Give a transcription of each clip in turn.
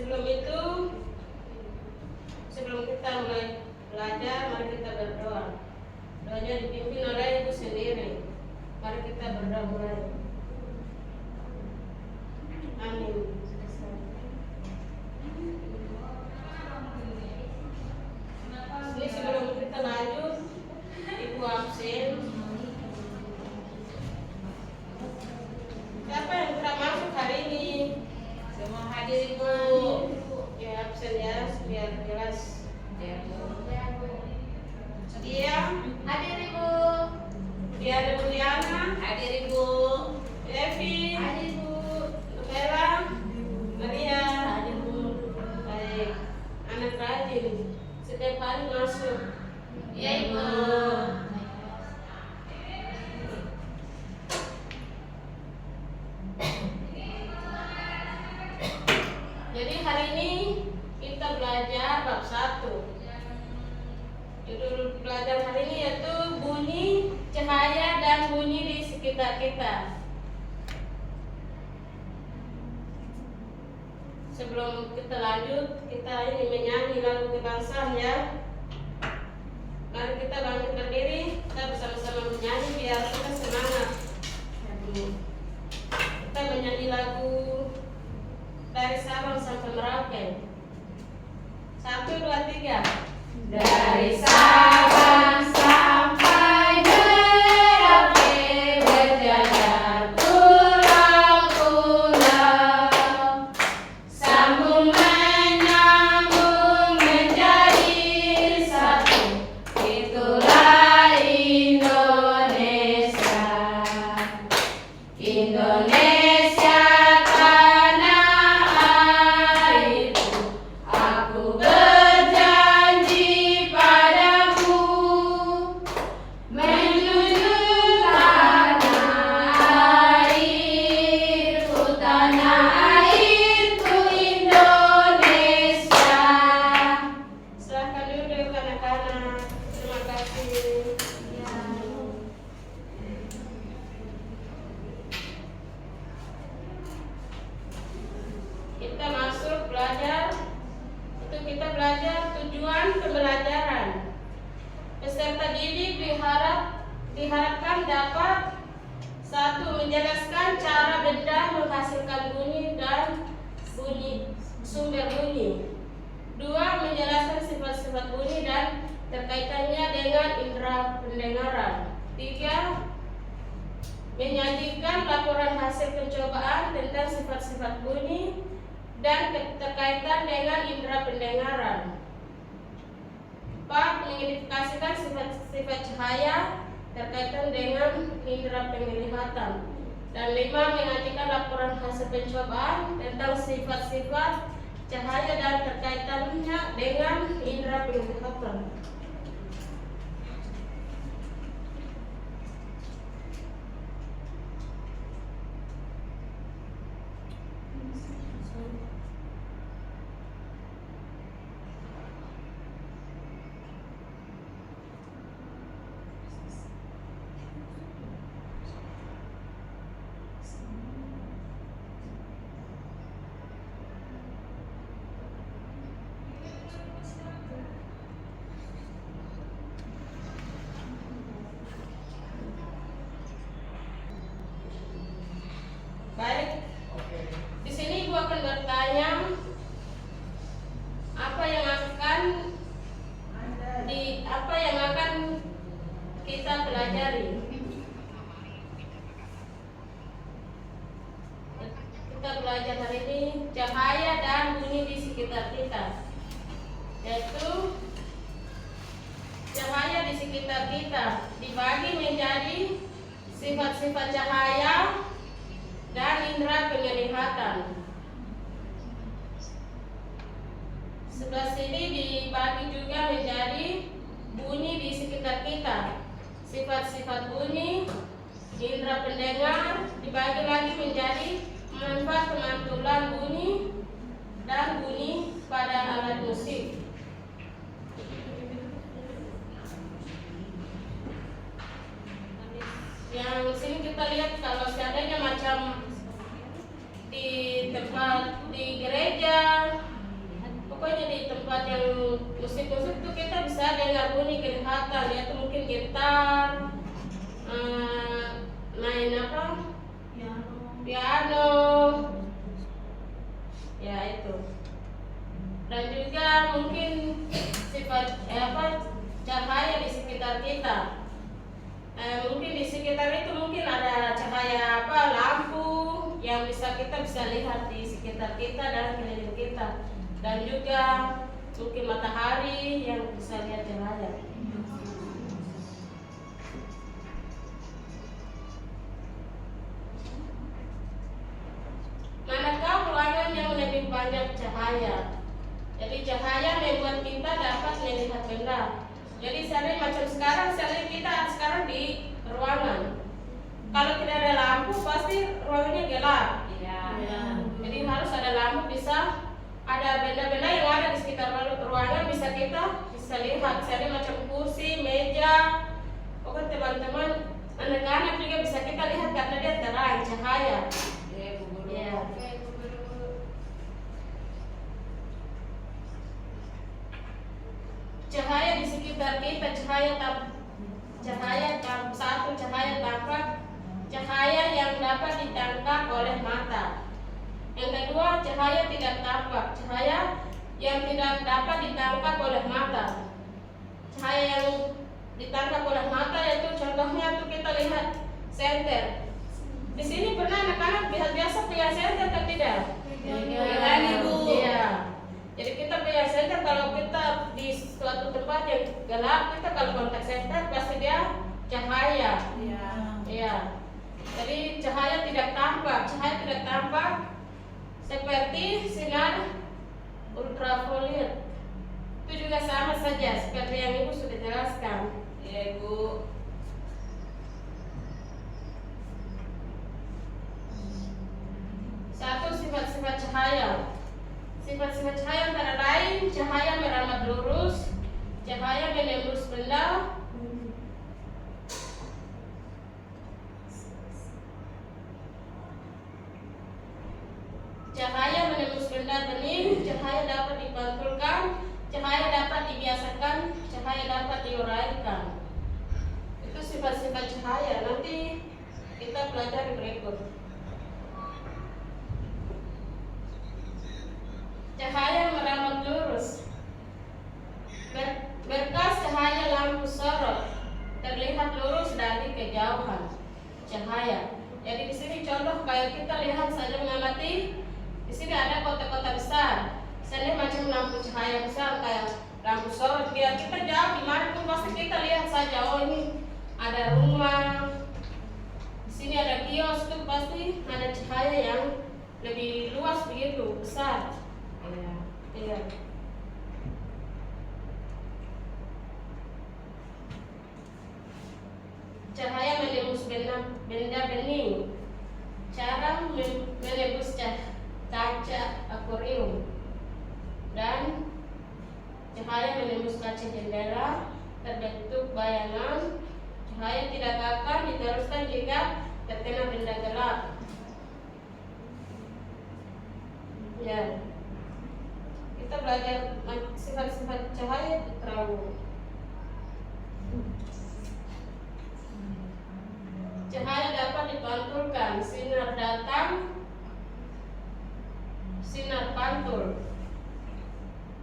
Sebelum itu, sebelum kita mulai belajar, mari kita berdoa. Doanya dipimpin oleh Ibu sendiri. Mari kita berdoa mulai. Amin. Ini sebelum kita lanjut, Ibu absen. Siapa yang telah masuk hari ini? Semua hadir Ibu. Ya absen ya, biar jelas. Dia Hadir Ibu. dia ada Bu Liana, Hadir Ibu. Evi, Hadir Ibu. Bella, Maria. Hadir Bu. Baik, anak rajin setiap hari masuk. Ya Ibu. Jadi hari ini kita belajar bab 1. Judul belajar hari ini yaitu bunyi, cahaya, dan bunyi di sekitar kita. Sebelum kita lanjut, kita ini menyanyi lagu kebangsaan ya. Mari kita bangkit berdiri, kita bersama-sama menyanyi biar kita semangat. Kita menyanyi lagu dari Sabang sampai Merauke. 1, 2, 3. Dari Sabang sampai Merauke berjajar pulau-pulau, sambung menyambung menjadi satu, itulah Indonesia. Indonesia tanah airku, aku berjanji padamu menjunjung tanah airku Indonesia. Silahkan duduk anak-anak. Terima kasih. Kita masuk belajar. Kita belajar tujuan pembelajaran. Peserta didik diharapkan dapat 1. Menjelaskan cara benda menghasilkan bunyi dan sumber bunyi. 2. Menjelaskan sifat-sifat bunyi dan terkaitannya dengan indera pendengaran. 3. Menyajikan laporan hasil pencobaan tentang sifat-sifat bunyi dan terkaitan dengan indera pendengaran. 4. Mengidentifikasikan sifat-sifat cahaya terkaitan dengan indera penglihatan. Dan 5. Menyajikan laporan hasil pencobaan tentang sifat-sifat cahaya dan terkaitannya dengan indera penglihatan. Baik, di sini Ibu akan bertanya apa yang akan kita pelajari. Kita belajar hari ini cahaya dan bunyi di sekitar kita, yaitu cahaya di sekitar kita dibagi menjadi sifat-sifat cahaya dan indera penglihatan. Sebelah sini dibagi juga menjadi bunyi di sekitar kita. Sifat-sifat bunyi, indera pendengar dibagi lagi menjadi manfaat pemantulan bunyi dan bunyi pada alat musik. Yang sini kita lihat kalau seandainya macam di tempat di gereja bisa dengar bunyi kelihatan, yaitu mungkin gitar, main apa? Piano. Ya itu. Dan juga mungkin sifat cahaya di sekitar kita. Mungkin di sekitar itu mungkin ada cahaya lampu yang kita bisa lihat di sekitar kita dan keliling kita, dan juga mungkin matahari yang bisa lihat cahaya. Manakah ruangan yang lebih banyak cahaya? Jadi cahaya membuat kita dapat melihat benda. Jadi macam sekarang kita sekarang di ruangan. Kalau tidak ada lampu pasti ruangannya gelap. Jadi harus ada lampu, bisa ada benda-benda yang ada di sekitar ruangan bisa kita lihat. Misalnya macam kursi, meja. Pokoknya teman-teman, anak-anak juga bisa kita lihat karena dia terang cahaya. Cahaya di sekitar kita, cahaya satu, cahaya tampak, cahaya yang dapat ditangkap oleh mata. Yang kedua, cahaya tidak tampak, cahaya yang tidak dapat ditangkap oleh mata. Cahaya yang ditangkap oleh mata yaitu contohnya tuh kita lihat senter. Di sini pernah anak-anak biasa pegang senter atau tidak? Iya. Jadi kita pegang senter, kalau kita di suatu tempat yang gelap, kita kalau kontak senter pasti dia cahaya. Iya. Jadi cahaya tidak tampak seperti sinar ultraviolet. Itu juga sama saja seperti yang Ibu sudah jelaskan. Iya, Ibu. Satu, sifat-sifat cahaya. Sifat-sifat cahaya antara lain cahaya merambat lurus, cahaya menembus benda, cahaya menembus benda bening, cahaya dapat dipantulkan, cahaya dapat dibiasakan, cahaya dapat diuraikan. Itu sifat-sifat cahaya. Nanti kita pelajari berikut. Cahaya merambat lurus. Berkas cahaya lampu sorot terlihat lurus dari kejauhan. Cahaya. Jadi di sini contoh kayak kita lihat saja mengamati. Di sini ada kota-kota besar. Misalnya macam lampu cahaya besar kayak lampu sorot. Biar kita jauh di mana pun pasti kita lihat saja. Oh, ini ada rumah. Di sini ada kios, tuh pasti ada cahaya yang lebih luas begitu, besar. Iya. Cahaya menembus benda bening. Cara menembus kaca akuarium. Dan cahaya menembus kaca jendela, terbentuk bayangan. Cahaya tidak akan diteruskan jika terkena benda gelap. Ya. Kita belajar sifat-sifat cahaya itu terlalu. Cahaya dapat dipantulkan, sinar datang, sinar pantul,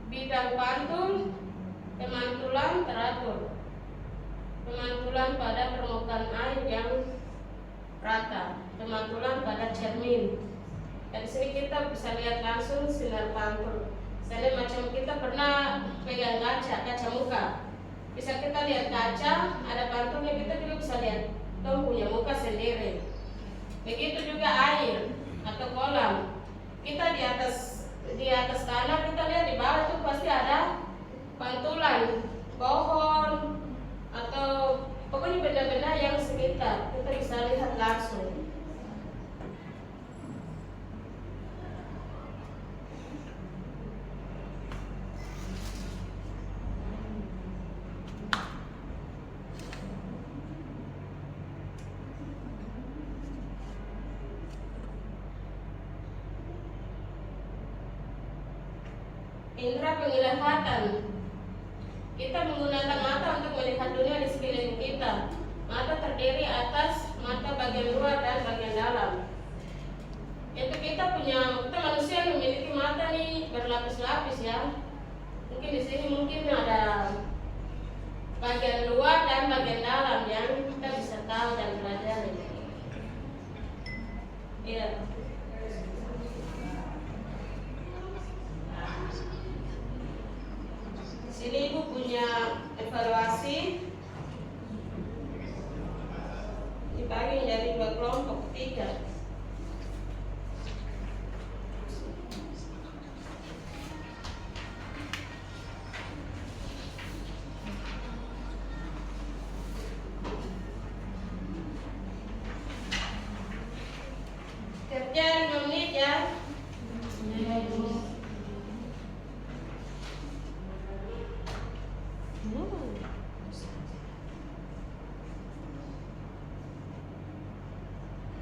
bidang pantul, pemantulan teratur, pemantulan pada permukaan air yang rata, pemantulan pada cermin. Dari sini kita bisa lihat langsung sinar pantul. Misalnya macam kita pernah pegang kaca muka, bisa kita lihat kaca, ada pantulnya, kita juga bisa lihat tom punya muka sendiri. Begitu juga air atau kolam, kita di atas tanah, kita lihat di bawah itu pasti ada pantulan pohon atau pokoknya benda-benda yang sekitar, kita bisa lihat langsung. Indra penglihatan. Kita menggunakan mata untuk melihat dunia di sekeliling kita. Mata terdiri atas mata bagian luar dan bagian dalam. Itu kita manusia memiliki mata nih berlapis-lapis ya. Mungkin di sini mungkin ada bagian luar dan bagian dalam yang kita bisa tahu dan pelajari. Iya. Sini ibu punya evaluasi dibagi menjadi 2 kelompok, 3. Kerja 5 menit ya.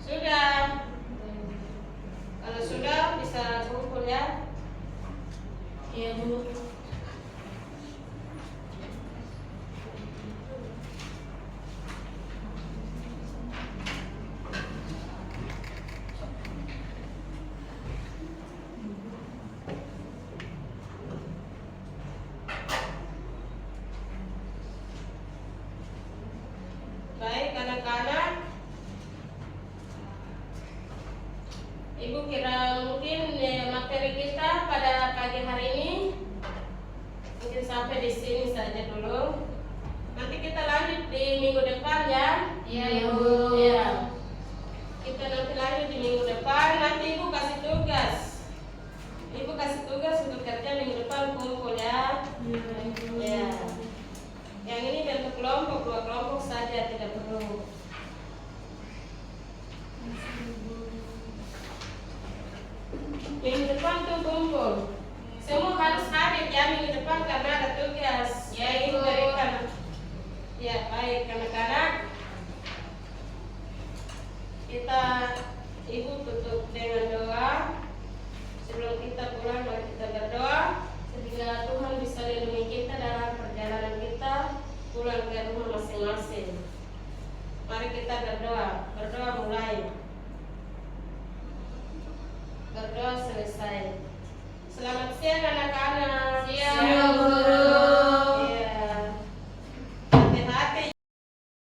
Sudah. Kalau sudah bisa kumpul ya. Iya Bu. Baik anak-anak, Ibu kira mungkin materi kita pada pagi hari ini mungkin sampai di sini saja dulu. Nanti kita lanjut di minggu depan ya. Iya ya Bu. Ya. Kita nanti lanjut di minggu depan. Nanti Ibu kasih tugas. Ibu kasih tugas untuk kerja minggu depan kumpul ya. Ya. Yang ini bentuk kelompok, 2 kelompok saja, tidak perlu. Minggu depan tuh kumpul. Semua harus hadir ya minggu depan karena ada tugas. Ya, Ibu Ibu. berikan. Ya baik anak-anak. Ibu tutup dengan doa. Sebelum kita pulang mari kita berdoa sehingga Tuhan bisa lindungi kita dalam perjalanan kita pulang ke rumah masing-masing. Mari kita berdoa. Berdoa mulai. Berdoa selesai. Selamat siang anak-anak. Siang.